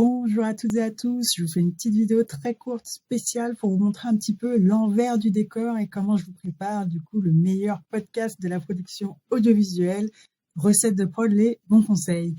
Bonjour à toutes et à tous, je vous fais une petite vidéo très courte spéciale pour vous montrer un petit peu l'envers du décor et comment je vous prépare du coup le meilleur podcast de la production audiovisuelle, recettes de prod, les bons conseils.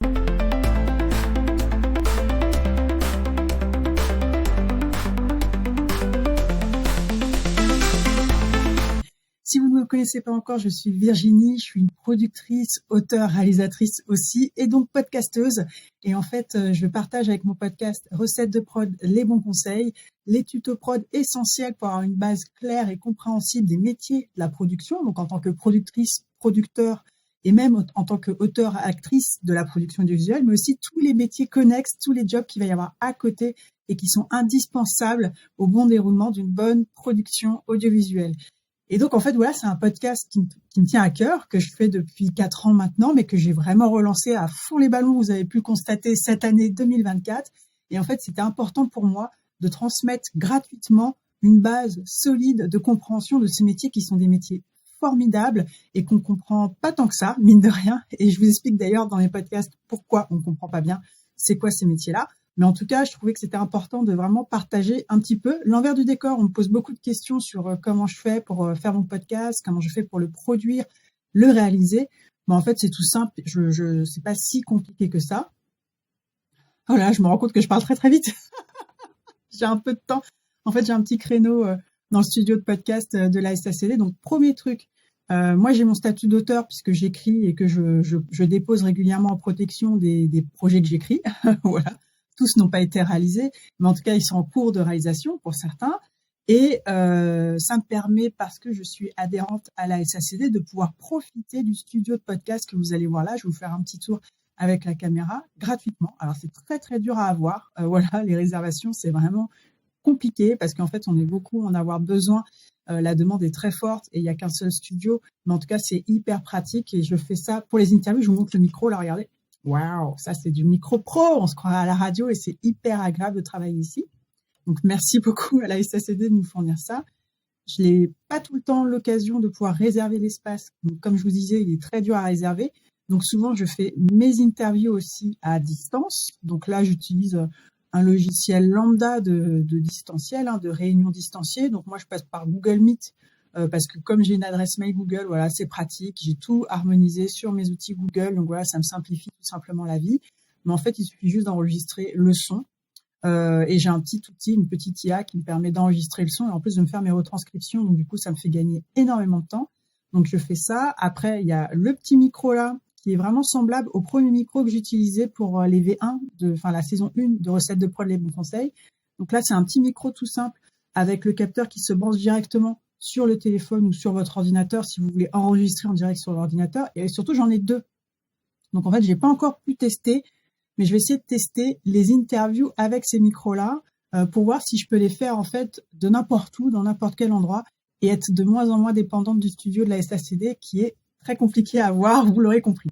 Si vous ne me connaissez pas encore, je suis Virginie, je suis une productrice, auteure, réalisatrice aussi, et donc podcasteuse. Et en fait, je partage avec mon podcast Recettes de prod, les bons conseils, les tutos prod essentiels pour avoir une base claire et compréhensible des métiers de la production. Donc en tant que productrice, producteur, et même en tant qu'auteur, actrice de la production audiovisuelle, mais aussi tous les métiers connexes, tous les jobs qu'il va y avoir à côté et qui sont indispensables au bon déroulement d'une bonne production audiovisuelle. Et donc, en fait, voilà, c'est un podcast qui me tient à cœur, que je fais depuis 4 ans maintenant, mais que j'ai vraiment relancé à fond les ballons. Vous avez pu le constater cette année 2024. Et en fait, c'était important pour moi de transmettre gratuitement une base solide de compréhension de ces métiers qui sont des métiers formidables et qu'on comprend pas tant que ça, mine de rien. Et je vous explique d'ailleurs dans les podcasts pourquoi on comprend pas bien c'est quoi ces métiers-là. Mais en tout cas, je trouvais que c'était important de vraiment partager un petit peu l'envers du décor. On me pose beaucoup de questions sur comment je fais pour faire mon podcast, comment je fais pour le produire, le réaliser. Mais en fait, c'est tout simple. C'est pas si compliqué que ça. Voilà, je me rends compte que je parle très très vite. J'ai un peu de temps. En fait, j'ai un petit créneau dans le studio de podcast de la SACD. Donc, premier truc, moi, j'ai mon statut d'auteur puisque j'écris et que je dépose régulièrement en protection des projets que j'écris. Voilà. Tous n'ont pas été réalisés, mais en tout cas, ils sont en cours de réalisation pour certains. Et ça me permet, parce que je suis adhérente à la SACD, de pouvoir profiter du studio de podcast que vous allez voir là. Je vais vous faire un petit tour avec la caméra gratuitement. Alors, c'est très, très dur à avoir. Voilà, les réservations, c'est vraiment compliqué parce qu'en fait, on est beaucoup en avoir besoin. La demande est très forte et il n'y a qu'un seul studio. Mais en tout cas, c'est hyper pratique et je fais ça pour les interviews. Je vous montre le micro, là, regardez. Waouh, ça c'est du micro pro, on se croit à la radio et c'est hyper agréable de travailler ici. Donc merci beaucoup à la SACD de nous fournir ça. Je n'ai pas tout le temps l'occasion de pouvoir réserver l'espace. Donc, comme je vous disais, il est très dur à réserver. Donc souvent je fais mes interviews aussi à distance. Donc là j'utilise un logiciel lambda de distanciel, de réunion distanciée. Donc moi je passe par Google Meet. Parce que comme j'ai une adresse mail Google, voilà, c'est pratique. J'ai tout harmonisé sur mes outils Google. Donc voilà, ça me simplifie tout simplement la vie. Mais en fait, il suffit juste d'enregistrer le son. Et j'ai un petit outil, une petite IA qui me permet d'enregistrer le son et en plus de me faire mes retranscriptions. Donc du coup, ça me fait gagner énormément de temps. Donc je fais ça. Après, il y a le petit micro là, qui est vraiment semblable au premier micro que j'utilisais pour les V1, la saison 1 de Recettes de prod, les bons conseils. Donc là, c'est un petit micro tout simple avec le capteur qui se branche directement sur le téléphone ou sur votre ordinateur si vous voulez enregistrer en direct sur l'ordinateur. Et surtout, j'en ai 2. Donc en fait, j'ai pas encore pu tester, mais je vais essayer de tester les interviews avec ces micros-là pour voir si je peux les faire en fait de n'importe où, dans n'importe quel endroit et être de moins en moins dépendante du studio de la SACD qui est très compliqué à avoir, vous l'aurez compris.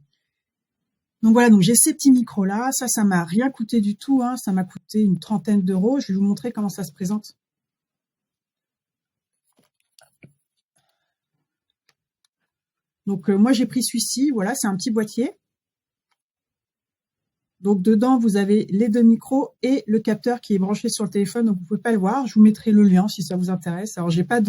Donc voilà, donc j'ai ces petits micros-là. Ça m'a rien coûté du tout. Ça m'a coûté une 30aine d'euros. Je vais vous montrer comment ça se présente. Donc moi j'ai pris celui-ci, voilà, c'est un petit boîtier. Donc dedans vous avez les 2 micros et le capteur qui est branché sur le téléphone, donc vous pouvez pas le voir. Je vous mettrai le lien si ça vous intéresse. Alors j'ai pas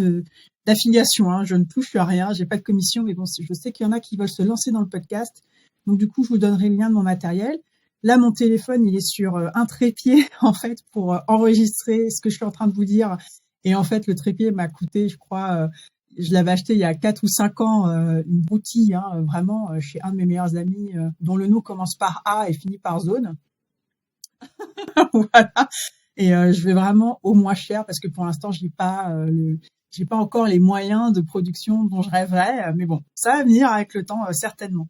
d'affiliation, je ne touche à rien, j'ai pas de commission, mais bon, je sais qu'il y en a qui veulent se lancer dans le podcast. Donc du coup je vous donnerai le lien de mon matériel. Là mon téléphone il est sur un trépied en fait pour enregistrer ce que je suis en train de vous dire. Et en fait le trépied m'a coûté, je crois. Je l'avais acheté il y a 4 ou 5 ans, une broutille, vraiment, chez un de mes meilleurs amis, dont le nom commence par A et finit par zone. Voilà. Et je vais vraiment au moins cher parce que pour l'instant, j'ai pas encore les moyens de production dont je rêverais. Mais bon, ça va venir avec le temps, certainement.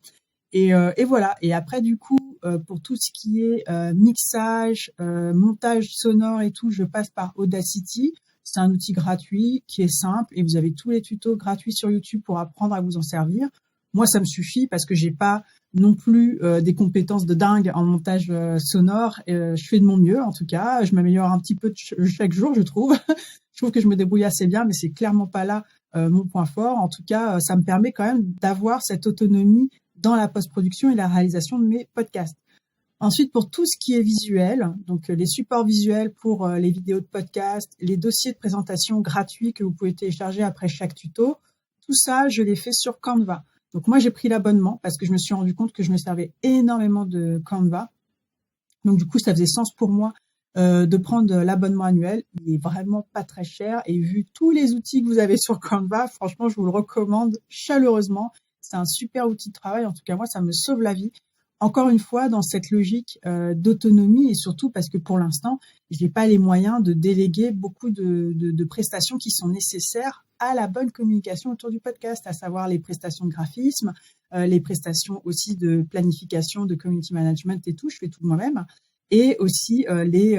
Et voilà. Et après, du coup, pour tout ce qui est mixage, montage sonore et tout, je passe par Audacity. C'est un outil gratuit qui est simple et vous avez tous les tutos gratuits sur YouTube pour apprendre à vous en servir. Moi, ça me suffit parce que j'ai pas non plus des compétences de dingue en montage sonore. Je fais de mon mieux, en tout cas. Je m'améliore un petit peu chaque jour, je trouve. Je trouve que je me débrouille assez bien, mais c'est clairement pas là mon point fort. En tout cas, ça me permet quand même d'avoir cette autonomie dans la post-production et la réalisation de mes podcasts. Ensuite, pour tout ce qui est visuel, donc les supports visuels pour les vidéos de podcast, les dossiers de présentation gratuits que vous pouvez télécharger après chaque tuto, tout ça, je l'ai fait sur Canva. Donc moi, j'ai pris l'abonnement parce que je me suis rendu compte que je me servais énormément de Canva. Donc du coup, ça faisait sens pour moi de prendre l'abonnement annuel. Il est vraiment pas très cher et vu tous les outils que vous avez sur Canva, franchement, je vous le recommande chaleureusement. C'est un super outil de travail. En tout cas, moi, ça me sauve la vie. Encore une fois, dans cette logique d'autonomie et surtout parce que pour l'instant, je n'ai pas les moyens de déléguer beaucoup de prestations qui sont nécessaires à la bonne communication autour du podcast, à savoir les prestations de graphisme, les prestations aussi de planification, de community management et tout. Je fais tout moi-même. Et aussi les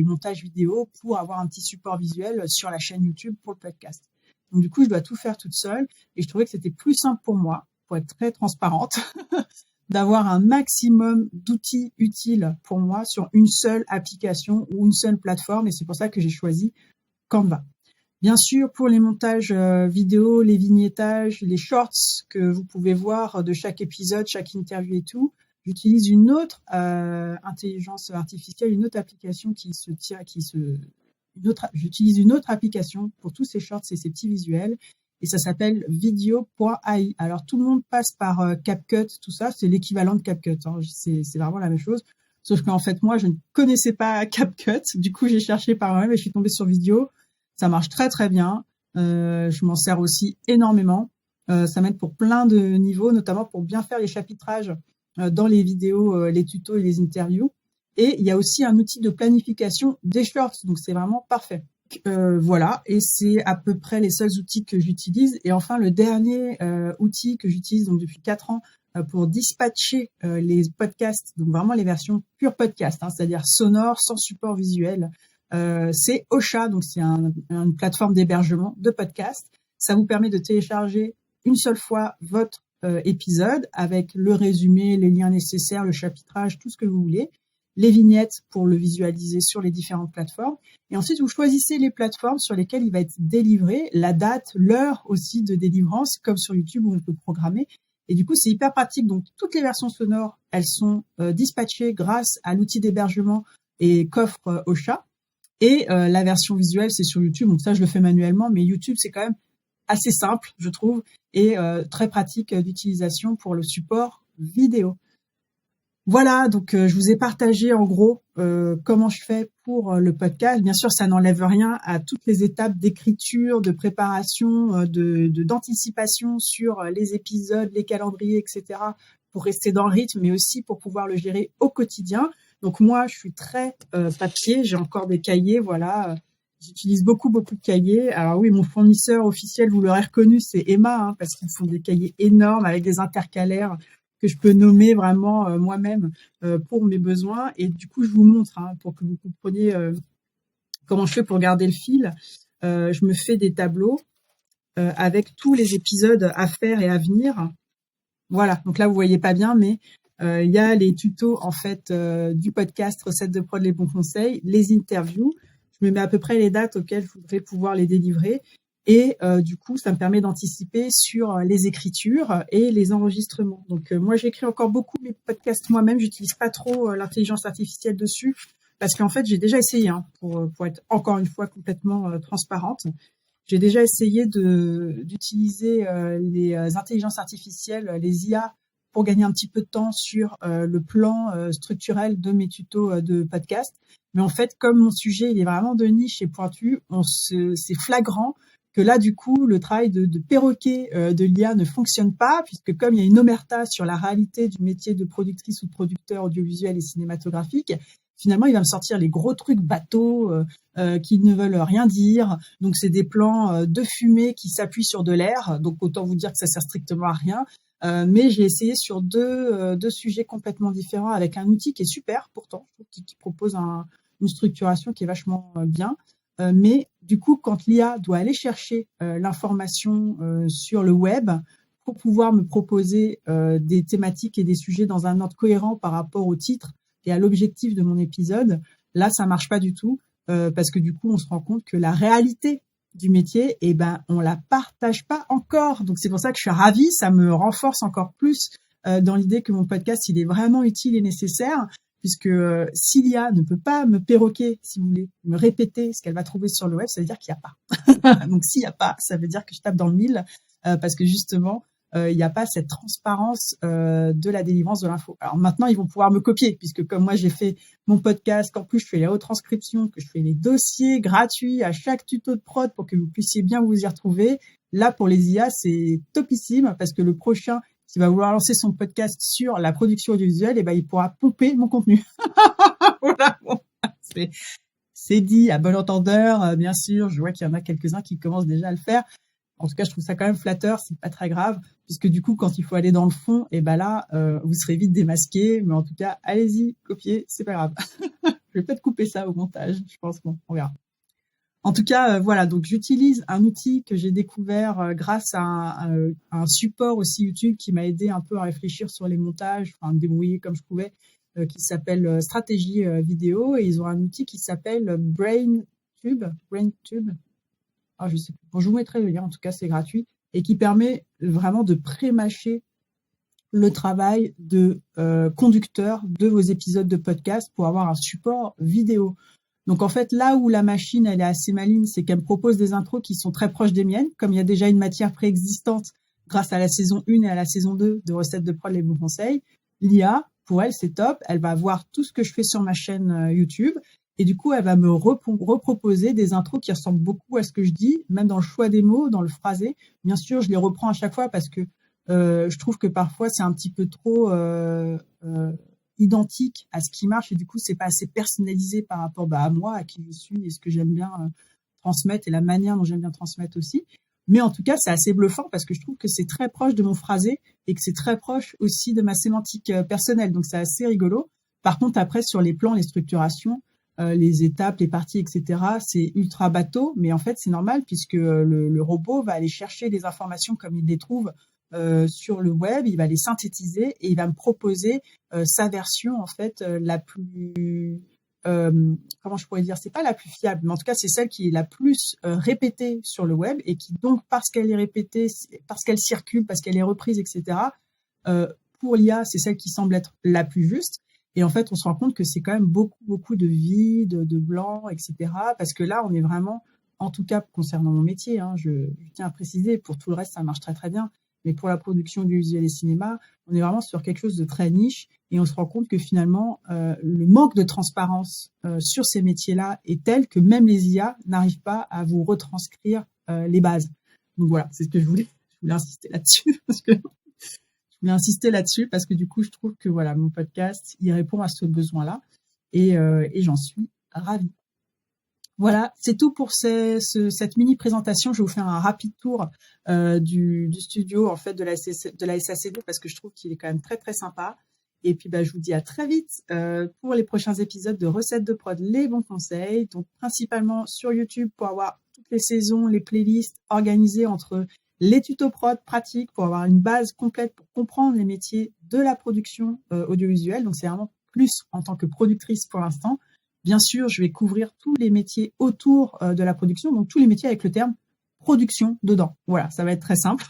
montages vidéo pour avoir un petit support visuel sur la chaîne YouTube pour le podcast. Donc du coup, je dois tout faire toute seule et je trouvais que c'était plus simple pour moi, pour être très transparente, d'avoir un maximum d'outils utiles pour moi sur une seule application ou une seule plateforme et c'est pour ça que j'ai choisi Canva. Bien sûr, pour les montages vidéo, les vignettages, les shorts que vous pouvez voir de chaque épisode, chaque interview et tout, j'utilise une autre intelligence artificielle, une autre application j'utilise une autre application pour tous ces shorts et ces petits visuels et ça s'appelle Video.ai. Alors tout le monde passe par CapCut, tout ça, c'est l'équivalent de CapCut, hein, c'est vraiment la même chose. Sauf qu'en fait, moi, je ne connaissais pas CapCut, du coup, j'ai cherché par moi-même et je suis tombée sur Vidéo. Ça marche très très bien. Je m'en sers aussi énormément. Ça m'aide pour plein de niveaux, notamment pour bien faire les chapitrages dans les vidéos, les tutos et les interviews. Et il y a aussi un outil de planification des shorts, donc c'est vraiment parfait. Voilà, et c'est à peu près les seuls outils que j'utilise. Et enfin, le dernier outil que j'utilise donc depuis 4 ans pour dispatcher les podcasts, donc vraiment les versions pure podcast, hein, c'est-à-dire sonore, sans support visuel, c'est Ocha, donc c'est une plateforme d'hébergement de podcasts. Ça vous permet de télécharger une seule fois votre épisode avec le résumé, les liens nécessaires, le chapitrage, tout ce que vous voulez, les vignettes pour le visualiser sur les différentes plateformes. Et ensuite, vous choisissez les plateformes sur lesquelles il va être délivré, la date, l'heure aussi de délivrance, comme sur YouTube où on peut programmer. Et du coup, c'est hyper pratique. Donc, toutes les versions sonores, elles sont dispatchées grâce à l'outil d'hébergement et qu'offre Ocha. Et la version visuelle, c'est sur YouTube. Donc ça, je le fais manuellement. Mais YouTube, c'est quand même assez simple, je trouve, et très pratique d'utilisation pour le support vidéo. Voilà, donc je vous ai partagé en gros comment je fais pour le podcast. Bien sûr, ça n'enlève rien à toutes les étapes d'écriture, de préparation, d'anticipation sur les épisodes, les calendriers, etc. pour rester dans le rythme, mais aussi pour pouvoir le gérer au quotidien. Donc moi, je suis très papier, j'ai encore des cahiers, voilà. J'utilise beaucoup de cahiers. Alors oui, mon fournisseur officiel, vous l'aurez reconnu, c'est Emma, hein, parce qu'ils font des cahiers énormes avec des intercalaires que je peux nommer vraiment moi-même pour mes besoins. Et du coup, je vous montre hein, pour que vous compreniez comment je fais pour garder le fil. Je me fais des tableaux avec tous les épisodes à faire et à venir. Voilà, donc là, vous voyez pas bien, mais il y a les tutos en fait du podcast Recettes de prod, les bons conseils, les interviews. Je me mets à peu près les dates auxquelles je voudrais pouvoir les délivrer. Et du coup, ça me permet d'anticiper sur les écritures et les enregistrements. Donc, moi, j'écris encore beaucoup mes podcasts moi-même. J'utilise pas trop l'intelligence artificielle dessus parce qu'en fait, j'ai déjà essayé, hein, pour être encore une fois complètement transparente. J'ai déjà essayé d'utiliser les intelligences artificielles, les IA, pour gagner un petit peu de temps sur le plan structurel de mes tutos de podcast. Mais en fait, comme mon sujet il est vraiment de niche et pointu, c'est flagrant que là, du coup, le travail de perroquet de l'IA ne fonctionne pas, puisque comme il y a une omerta sur la réalité du métier de productrice ou de producteur audiovisuel et cinématographique, finalement, il va me sortir les gros trucs bateaux qui ne veulent rien dire. Donc, c'est des plans de fumée qui s'appuient sur de l'air. Donc, autant vous dire que ça sert strictement à rien. Mais j'ai essayé sur deux sujets complètement différents avec un outil qui est super, pourtant, qui propose une structuration qui est vachement bien. Mais du coup, quand l'IA doit aller chercher l'information sur le web pour pouvoir me proposer des thématiques et des sujets dans un ordre cohérent par rapport au titre et à l'objectif de mon épisode, là, ça marche pas du tout parce que du coup, on se rend compte que la réalité du métier, eh ben, on la partage pas encore. Donc, c'est pour ça que je suis ravie, ça me renforce encore plus dans l'idée que mon podcast, il est vraiment utile et nécessaire, puisque si l'IA ne peut pas me perroquer, si vous voulez, me répéter ce qu'elle va trouver sur le web, ça veut dire qu'il n'y a pas. Donc s'il n'y a pas, ça veut dire que je tape dans le mille, parce que justement, il n'y a pas cette transparence de la délivrance de l'info. Alors maintenant, ils vont pouvoir me copier, puisque comme moi, j'ai fait mon podcast, qu'en plus, je fais les retranscriptions, que je fais les dossiers gratuits à chaque tuto de prod pour que vous puissiez bien vous y retrouver. Là, pour les IA, c'est topissime, parce que le prochain qui va vouloir lancer son podcast sur la production audiovisuelle, eh ben, il pourra pomper mon contenu. Voilà, bon, c'est dit à bon entendeur, bien sûr. Je vois qu'il y en a quelques-uns qui commencent déjà à le faire. En tout cas, je trouve ça quand même flatteur, c'est pas très grave, puisque du coup, quand il faut aller dans le fond, et ben là, vous serez vite démasqué. Mais en tout cas, allez-y, copiez, c'est pas grave. Je vais peut-être couper ça au montage, je pense. Bon, on verra. En tout cas, voilà, donc j'utilise un outil que j'ai découvert grâce à un support aussi YouTube qui m'a aidé un peu à réfléchir sur les montages, enfin, me débrouiller comme je pouvais, qui s'appelle Stratégie Vidéo. Et ils ont un outil qui s'appelle BrainTube. Ah, je sais plus. Bon, je vous mettrai le lien, en tout cas, c'est gratuit, et qui permet vraiment de pré-mâcher le travail de conducteur de vos épisodes de podcast pour avoir un support vidéo. Donc en fait, là où la machine elle est assez maligne, c'est qu'elle me propose des intros qui sont très proches des miennes, comme il y a déjà une matière préexistante grâce à la saison 1 et à la saison 2 de Recettes de prod les bons conseils. L'IA, pour elle, c'est top. Elle va voir tout ce que je fais sur ma chaîne YouTube et du coup, elle va me reproposer des intros qui ressemblent beaucoup à ce que je dis, même dans le choix des mots, dans le phrasé. Bien sûr, je les reprends à chaque fois parce que je trouve que parfois c'est un petit peu trop identique à ce qui marche et du coup c'est pas assez personnalisé par rapport à moi, à qui je suis et ce que j'aime bien transmettre et la manière dont j'aime bien transmettre aussi. Mais en tout cas c'est assez bluffant parce que je trouve que c'est très proche de mon phrasé et que c'est très proche aussi de ma sémantique personnelle, donc c'est assez rigolo. Par contre après sur les plans, les structurations, les étapes, les parties, etc. c'est ultra bateau, mais en fait c'est normal puisque le robot va aller chercher des informations comme il les trouve sur le web, il va les synthétiser et il va me proposer sa version en fait la plus comment je pourrais dire, c'est pas la plus fiable, mais en tout cas c'est celle qui est la plus répétée sur le web et qui donc parce qu'elle est répétée, parce qu'elle circule, parce qu'elle est reprise, etc. Pour l'IA, c'est celle qui semble être la plus juste. Et en fait, on se rend compte que c'est quand même beaucoup de vide, de blanc, etc. Parce que là, on est vraiment, en tout cas concernant mon métier, hein, je tiens à préciser, pour tout le reste, ça marche très très bien. Mais pour la production audiovisuelle et cinéma, on est vraiment sur quelque chose de très niche et on se rend compte que finalement, le manque de transparence sur ces métiers-là est tel que même les IA n'arrivent pas à vous retranscrire les bases. Donc voilà, c'est ce que je voulais insister là-dessus parce que du coup, je trouve que voilà, mon podcast, il répond à ce besoin-là et j'en suis ravie. Voilà, c'est tout pour cette mini présentation. Je vais vous faire un rapide tour du studio en fait de la SACD parce que je trouve qu'il est quand même très très sympa. Et puis je vous dis à très vite pour les prochains épisodes de Recettes de prod, les bons conseils. Donc principalement sur YouTube pour avoir toutes les saisons, les playlists organisées entre les tutos prod pratiques pour avoir une base complète pour comprendre les métiers de la production audiovisuelle. Donc c'est vraiment plus en tant que productrice pour l'instant. Bien sûr, je vais couvrir tous les métiers autour de la production, donc tous les métiers avec le terme production dedans. Voilà, ça va être très simple.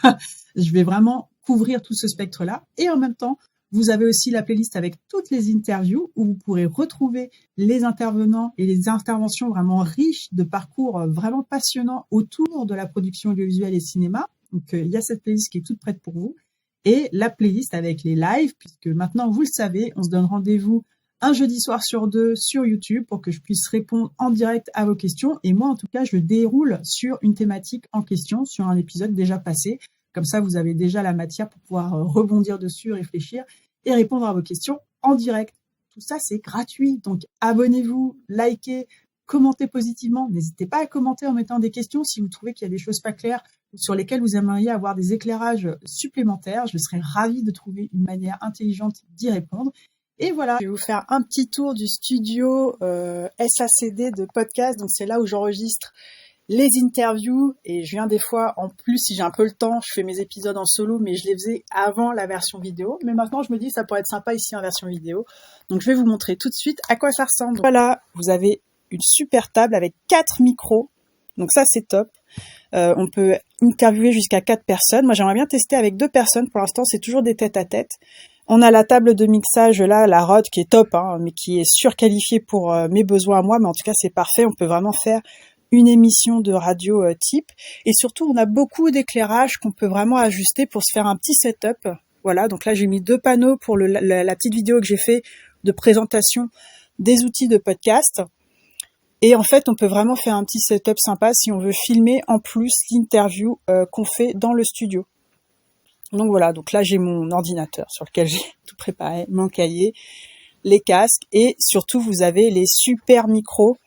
Je vais vraiment couvrir tout ce spectre-là. Et en même temps, vous avez aussi la playlist avec toutes les interviews où vous pourrez retrouver les intervenants et les interventions vraiment riches de parcours vraiment passionnants autour de la production audiovisuelle et cinéma. Donc, il y a cette playlist qui est toute prête pour vous. Et la playlist avec les lives, puisque maintenant, vous le savez, on se donne rendez-vous un jeudi soir sur 2 sur YouTube pour que je puisse répondre en direct à vos questions. Et moi, en tout cas, je déroule sur une thématique en question, sur un épisode déjà passé. Comme ça, vous avez déjà la matière pour pouvoir rebondir dessus, réfléchir et répondre à vos questions en direct. Tout ça, c'est gratuit. Donc, abonnez-vous, likez, commentez positivement. N'hésitez pas à commenter en mettant des questions si vous trouvez qu'il y a des choses pas claires ou sur lesquelles vous aimeriez avoir des éclairages supplémentaires. Je serais ravie de trouver une manière intelligente d'y répondre. Et voilà, je vais vous faire un petit tour du studio SACD de podcast. Donc c'est là où j'enregistre les interviews et je viens des fois, en plus si j'ai un peu le temps, je fais mes épisodes en solo, mais je les faisais avant la version vidéo. Mais maintenant je me dis ça pourrait être sympa ici en version vidéo. Donc je vais vous montrer tout de suite à quoi ça ressemble. Voilà, vous avez une super table avec 4 micros Donc ça, c'est top. On peut interviewer jusqu'à 4 personnes. Moi, j'aimerais bien tester avec 2 personnes. Pour l'instant, c'est toujours des tête-à-tête. On a la table de mixage là, la Rode, qui est top, hein, mais qui est surqualifiée pour mes besoins à moi. Mais en tout cas, c'est parfait. On peut vraiment faire une émission de radio type. Et surtout, on a beaucoup d'éclairage qu'on peut vraiment ajuster pour se faire un petit setup. Voilà, donc là, j'ai mis 2 panneaux pour la petite vidéo que j'ai fait de présentation des outils de podcast. Et en fait, on peut vraiment faire un petit setup sympa si on veut filmer en plus l'interview qu'on fait dans le studio. Donc voilà, donc là j'ai mon ordinateur sur lequel j'ai tout préparé, mon cahier, les casques et surtout vous avez les super micros.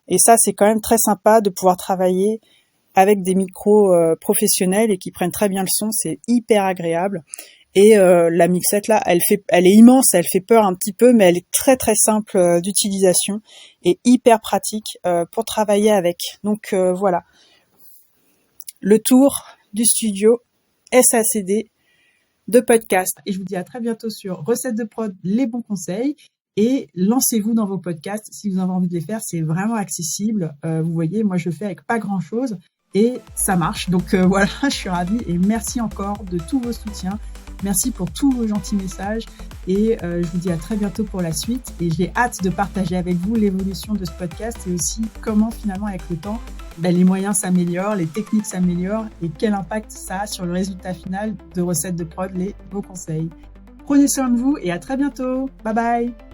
Et ça c'est quand même très sympa de pouvoir travailler avec des micros professionnels et qui prennent très bien le son, c'est hyper agréable. Et la mixette là, elle est immense, elle fait peur un petit peu, mais elle est très très simple d'utilisation et hyper pratique pour travailler avec. Donc voilà, le tour du studio SACD de podcast. Et je vous dis à très bientôt sur Recettes de prod, les bons conseils. Et lancez-vous dans vos podcasts si vous avez envie de les faire. C'est vraiment accessible. Vous voyez, moi je le fais avec pas grand-chose et ça marche. Donc voilà, je suis ravie et merci encore de tous vos soutiens. Merci pour tous vos gentils messages et je vous dis à très bientôt pour la suite et j'ai hâte de partager avec vous l'évolution de ce podcast et aussi comment finalement avec le temps les moyens s'améliorent, les techniques s'améliorent et quel impact ça a sur le résultat final de Recettes de prod, les beaux conseils. Prenez soin de vous et à très bientôt. Bye bye.